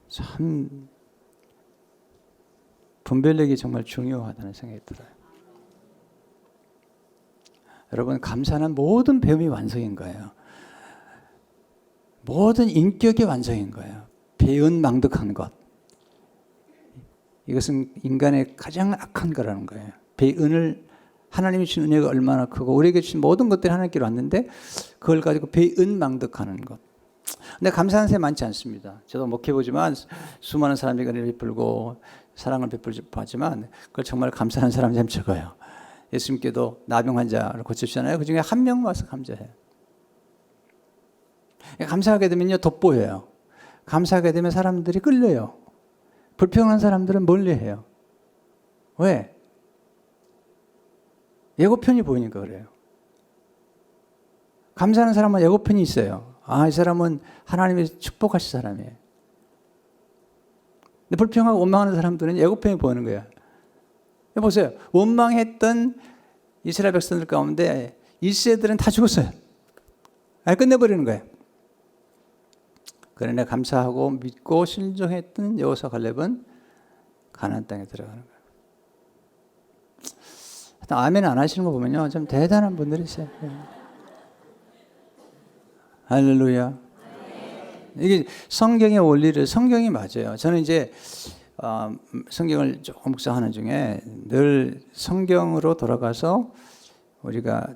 Speaker 1: 참 분별력이 정말 중요하다는 생각이 들어요. 여러분, 감사는 모든 배움이 완성인 거예요. 모든 인격의 완성인 거예요. 배은망덕한 것. 이것은 인간의 가장 악한 거라는 거예요. 배은을, 하나님이 주신 은혜가 얼마나 크고 우리에게 주신 모든 것들이 하나님께로 왔는데 그걸 가지고 배은망덕하는 것. 근데 감사하는 사람이 많지 않습니다. 저도 목회보지만 수많은 사람에게 은혜를 베풀고 사랑을 베풀지만 그걸 정말 감사하는 사람이 참 적어요. 예수님께도 나병 환자를 고치셨잖아요. 그 중에 한 명 와서 감사해요. 감사하게 되면요, 돋보여요. 감사하게 되면 사람들이 끌려요. 불평한 사람들은 멀리해요. 왜? 예고편이 보이니까 그래요. 감사하는 사람은 예고편이 있어요. 아, 이 사람은 하나님의 축복하신 사람이에요. 근데 불평하고 원망하는 사람들은 예고편이 보이는 거예요. 보세요. 원망했던 이스라엘 백성들 가운데 1세들은 다 죽었어요. 아예 끝내버리는 거예요. 그러나 감사하고 믿고 순종했던 여호수아 갈렙은 가나안 땅에 들어가는 거예요. 아멘 안 하시는 거 보면요, 좀 대단한 분들이세요. 할렐루야. 이게 성경의 원리를, 성경이 맞아요. 저는 이제 성경을 조금 묵상하는 중에 늘 성경으로 돌아가서 우리가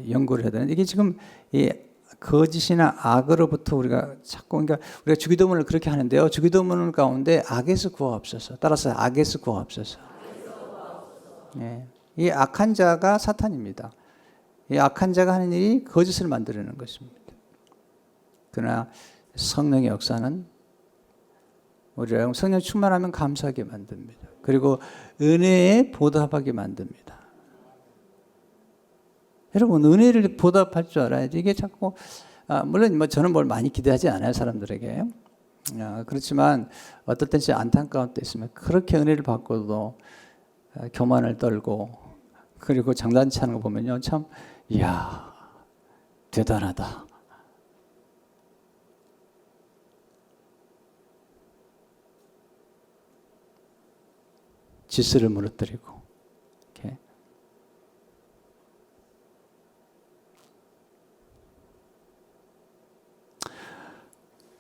Speaker 1: 연구를 해야 되는데, 이게 지금 이 거짓이나 악으로부터 우리가 자꾸, 그러니까 우리가 주기도문을 그렇게 하는데요. 주기도문 가운데 악에서 구하옵소서. 따라서 악에서 구하옵소서. 예. 이 악한 자가 사탄입니다. 이 악한 자가 하는 일이 거짓을 만들어내는 것입니다. 그러나 성령의 역사는 우리가 성령 충만하면 감사하게 만듭니다. 그리고 은혜에 보답하게 만듭니다. 여러분, 은혜를 보답할 줄 알아야지. 이게 자꾸, 물론 뭐 저는 뭘 많이 기대하지 않아요, 사람들에게. 그렇지만 어떨 땐 진짜 안타까운 때 있으면 그렇게 은혜를 받고도 교만을 떨고 그리고 장난치 하는 거 보면요, 참, 이야, 대단하다. 질서를 무너뜨리고. 이렇게.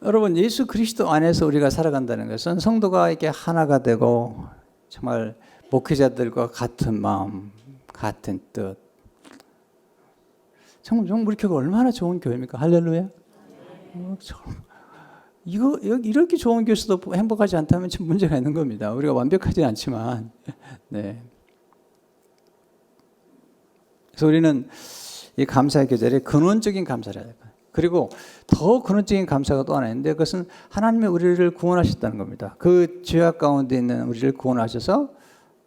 Speaker 1: 여러분, 예수 그리스도 안에서 우리가 살아간다는 것은 성도가 이렇게 하나가 되고 정말 목회자들과 같은 마음, 같은 뜻. 정말 우리 교회가 얼마나 좋은 교회입니까? 할렐루야. 이거 이렇게 좋은 교회에서도 행복하지 않다면 좀 문제가 있는 겁니다. 우리가 완벽하지 않지만, 네. 그래서 우리는 이 감사의 계절에 근원적인 감사를 해야 돼요. 그리고 더 근원적인 감사가 또 하나 있는데, 그것은 하나님이 우리를 구원하셨다는 겁니다. 그 죄악 가운데 있는 우리를 구원하셔서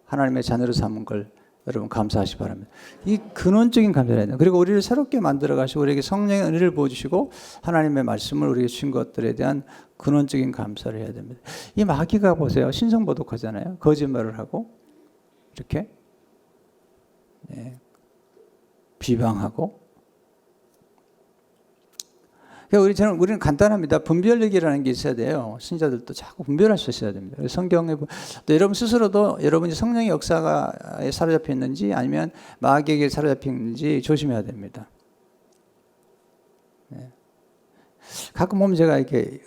Speaker 1: 하나님의 자녀로 삼은 걸 여러분 감사하시 바랍니다. 이 근원적인 감사를 해야 돼요. 그리고 우리를 새롭게 만들어 가시고 우리에게 성령의 은혜를 부어주시고 하나님의 말씀을 우리에게 주신 것들에 대한 근원적인 감사를 해야 됩니다. 이 마귀가 보세요. 신성모독하잖아요. 거짓말을 하고 이렇게, 네, 비방하고. 우리는 간단합니다. 분별력이라는 게 있어야 돼요. 신자들도 자꾸 분별할 수 있어야 됩니다. 성경에 또 여러분 스스로도 여러분이 성령의 역사가 사로잡혀 있는지 아니면 마귀에게 사로잡혀 있는지 조심해야 됩니다. 네. 가끔 보면 제가 이렇게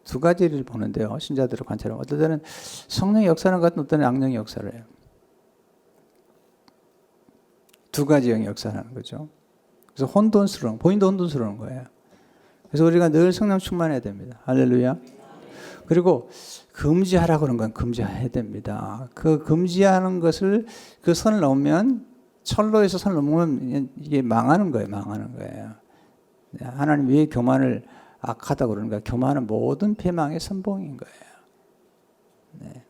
Speaker 1: 두 가지를 보는데요. 신자들을 관찰하면 어떨 때는 성령의 역사는 같은, 어떤 때는 악령의 역사를 해요. 두 가지 영의 역사라는 거죠. 그래서 본인도 혼돈스러운 거예요. 그래서 우리가 늘 성령 충만해야 됩니다. 할렐루야. 그리고 금지하라고 하는 건 금지해야 됩니다. 그 금지하는 것을, 그 선을 넘으면, 철로에서 선을 넘으면 이게 망하는 거예요. 망하는 거예요. 하나님 왜 교만을 악하다고 그러는가? 교만은 모든 패망의 선봉인 거예요. 네.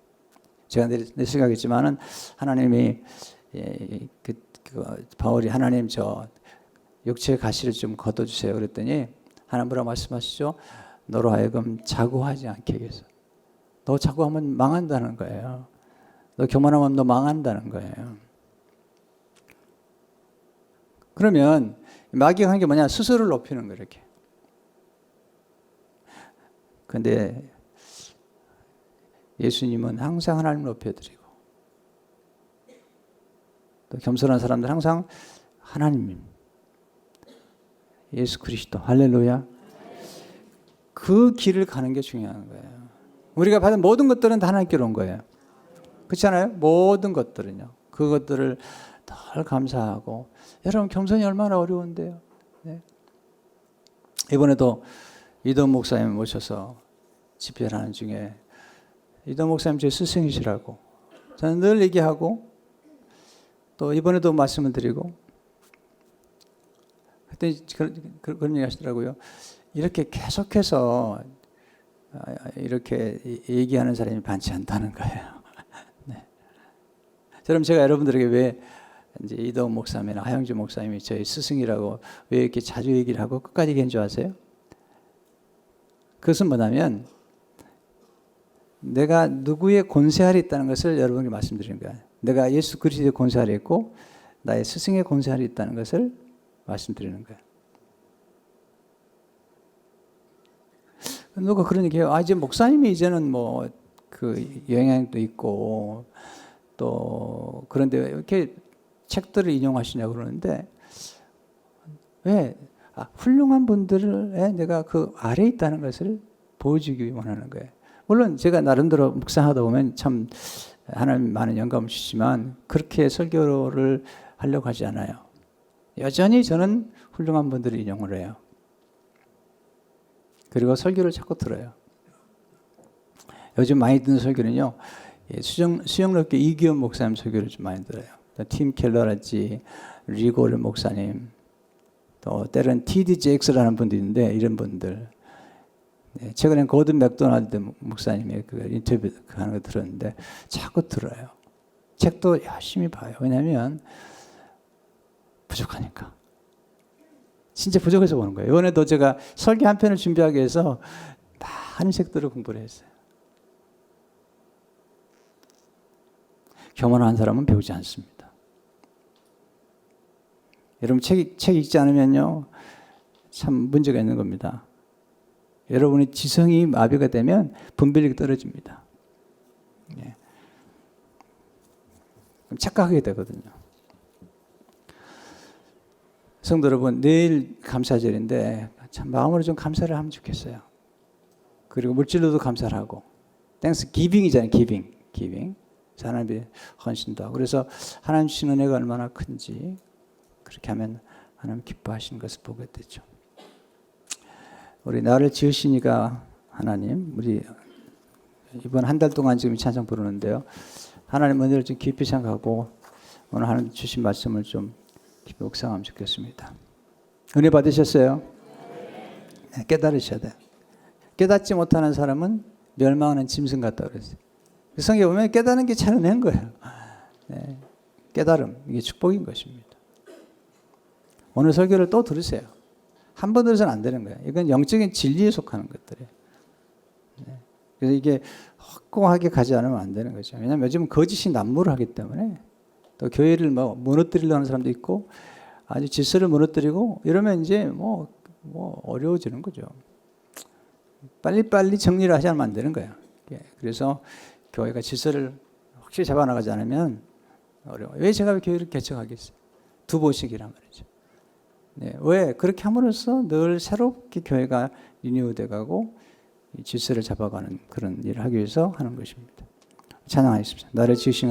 Speaker 1: 제가 내 생각이지만은 하나님이 바울이 하나님 저 육체의 가시를 좀 걷어주세요 그랬더니 하나님 뭐라고 말씀하시죠? 너로 하여금 자고하지 않게 해서. 너 자고하면 망한다는 거예요. 너 교만하면 너 망한다는 거예요. 그러면 마귀가 하는 게 뭐냐? 스스로를 높이는 거예요. 이렇게. 근데 예수님은 항상 하나님을 높여드리고 또 겸손한 사람들 항상 하나님, 예수 그리스도, 할렐루야. 그 길을 가는 게 중요한 거예요. 우리가 받은 모든 것들은 다 하나님께로 온 거예요. 그렇지 않아요? 모든 것들은요. 그것들을 늘 감사하고. 여러분 겸손이 얼마나 어려운데요. 네. 이번에도 이동 목사님 모셔서 집회하는 중에 이동 목사님 제 스승이시라고 저는 늘 얘기하고 또 이번에도 말씀을 드리고 그때 그런 얘기 하시더라고요. 이렇게 계속해서 이렇게 얘기하는 사람이 많지 않다는 거예요. 네. 그럼 제가 여러분들에게 왜 이제 이동 목사님이나 하영주 목사님이 저희 스승이라고 왜 이렇게 자주 얘기를 하고 끝까지 얘기한 줄 아세요? 그것은 뭐냐면 내가 누구의 권세 아래 있다는 것을 여러분에게 말씀드리는 거예요. 내가 예수 그리스도의 권세 아래 있고 나의 스승의 권세 아래 있다는 것을 말씀드리는 거예요. 누가 그런 얘기해요. 이제 목사님이 이제는 뭐 그 영향도 있고 또 그런데 왜 이렇게 책들을 인용하시냐고 그러는데 왜 훌륭한 분들의 내가 그 아래에 있다는 것을 보여주기 원하는 거예요. 물론 제가 나름대로 묵상하다 보면 참 하나님 많은 영감을 주시지만 그렇게 설교를 하려고 하지 않아요. 여전히 저는 훌륭한 분들을 인용을 해요. 그리고 설교를 자꾸 들어요. 요즘 많이 듣는 설교는요. 수영롭게 이기현 목사님 설교를 좀 많이 들어요. 팀 켈러라든지 리고르 목사님 또 때로는 T.D. 제익스라는 분도 있는데 이런 분들 최근에 고든 맥도날드 목사님의 그 인터뷰 하는 거 들었는데 자꾸 들어요. 책도 열심히 봐요. 왜냐하면 부족하니까. 진짜 부족해서 보는 거예요. 이번에도 제가 설교 한 편을 준비하기 위해서 많은 책들을 공부를 했어요. 교만한 사람은 배우지 않습니다. 여러분 책 읽지 않으면요 참 문제가 있는 겁니다. 여러분의 지성이 마비가 되면 분별력이 떨어집니다. 예. 착각하게 되거든요. 성도 여러분, 내일 감사절인데 참 마음으로 좀 감사를 하면 좋겠어요. 그리고 물질로도 감사를 하고 땡스 기빙이잖아요. 기빙. 하나님의 헌신도 하고 그래서 하나님 주신 은혜가 얼마나 큰지 그렇게 하면 하나님 기뻐하시는 것을 보게 되죠. 우리 나를 지으시니까 하나님, 우리 이번 한 달 동안 지금 찬송 부르는데요. 하나님 은혜를 좀 깊이 생각하고 오늘 하나님 주신 말씀을 좀 깊이 묵상하면 좋겠습니다. 은혜 받으셨어요? 네, 깨달으셔야 돼요. 깨닫지 못하는 사람은 멸망하는 짐승 같다 그랬어요. 성경에 보면 깨닫는 게 참 은혜인 거예요. 네, 깨달음, 이게 축복인 것입니다. 오늘 설교를 또 들으세요. 한 번 들어서는 안 되는 거예요. 이건 영적인 진리에 속하는 것들이에요. 네. 그래서 이게 헛공하게 가지 않으면 안 되는 거죠. 왜냐하면 요즘 거짓이 난무를 하기 때문에 또 교회를 뭐 무너뜨리려고 하는 사람도 있고 아주 질서를 무너뜨리고 이러면 이제 뭐 어려워지는 거죠. 빨리빨리 정리를 하지 않으면 안 되는 거예요. 그래서 교회가 질서를 확실히 잡아나가지 않으면 어려워요. 왜 제가 교회를 개척하겠어요? 두 번씩이란 말이죠. 네, 왜? 그렇게 함으로써 늘 새롭게 교회가 리뉴돼 가고 질서를 잡아가는 그런 일을 하기 위해서 하는 것입니다. 찬양하겠습니다. 나를 지으신